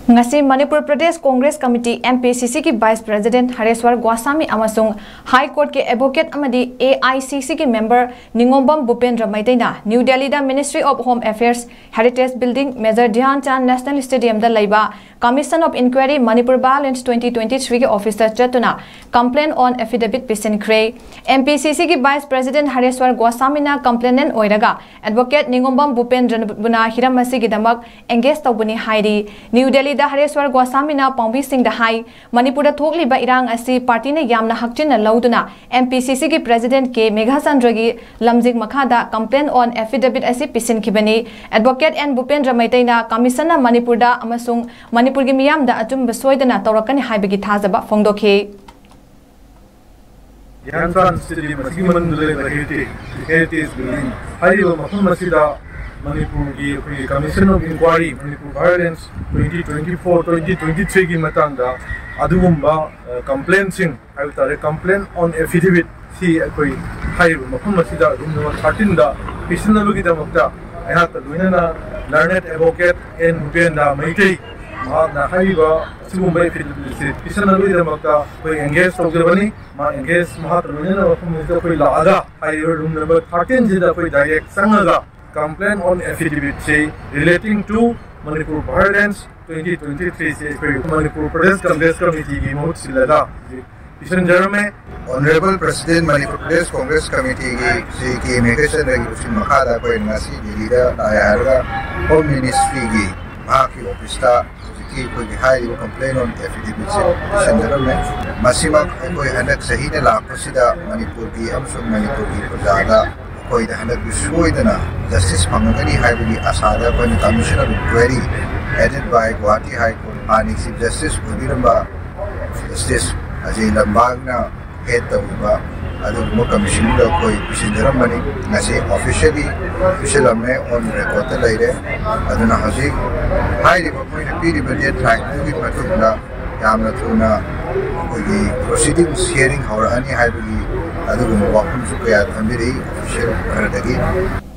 ngasi Manipur Pradesh Congress Committee MPCC ki Vice President Hareswar Gwasami amasung High Court ke advocate amadi AICC ki member Ningombam Bhupendra Maitaina New Delhi da Ministry of Home Affairs Heritage Building Major Dhyan Chand National Stadium da laiba Commission of Inquiry Manipur Violence 2023 ke officer chatuna complaint on Affidavit Peesinkhre MPCC ki Vice President Hareswar Gwasami na complainant oiraga advocate Ningombam Bhupendra buna hiramasi ki damak engage tawbuni hairi New Delhi da Hareswar Gwasami na Pongbi Singh da hai Manipur da thokli ba irang asi party na yamna hakchin na lauduna MPCC ki president ke Meghasandra gi lamjing makha da complaint on affidavit asi Peesinkhibani advocate N Bhupendra Maitaina commission na Manipur da amasung Manipur gi miyam da achum besoidana tawrakani haibagi thazaba fongdokhe Yansan Stadium Masiman Heritage Building Hariwa Mahamasida Manipur की Commission of Inquiry Manipur Violence 2024-2023 की Matanga अधुगुम्बा complaintsing आयुतारे complaint on affidavit सी कोई highway मफुमसिदा room 13 दा पिछले की दमकता यहाँ तक विनना learned advocate N Bhupendra Maitei ना Hyva सिगुम्बा affidavit से पिछले की दमकता कोई engage तो जबनी मां engage महात विनना मफुमसिदा कोई लागा हाईवे रूम नंबर 13 जिदा कोई direct संगा complaint on affidavit say relating to Manipur Violence 2023 say Manipur Pradesh Congress Committee की मोट सिलदा इसन जरमे Honorable President Manipur Pradesh Congress Committee की मेकेशन रेगुलेशन मखादा कोई नसी दिलीदा आयारगा Home Ministry की माकी ऑफिसता की कोई हाई complaint on affidavit से इसन जरमे मसीमा कोई हनक सही ने लापसिदा मणिपुर की अमसुम मणिपुर की प्रजादा कोई हनक विश्वोइदना justice फंगनी हाईबली आसादा कोई Commission of Inquiry headed by Guwahati High Court आणि Chief Justice Udhiramba Justice Ajay Lambagna head तवुबा अदुगुम्बा commission दा कोई Peesinkhre नसे official में on record लाइरे अदुना हजी हाईरिबा कोई पीरिबा deadline की मतुना यामना थुना कोई proceedings hearing होरानी हाईबली अदुगुम्बा वापन सुकया थंबिरी official करदगी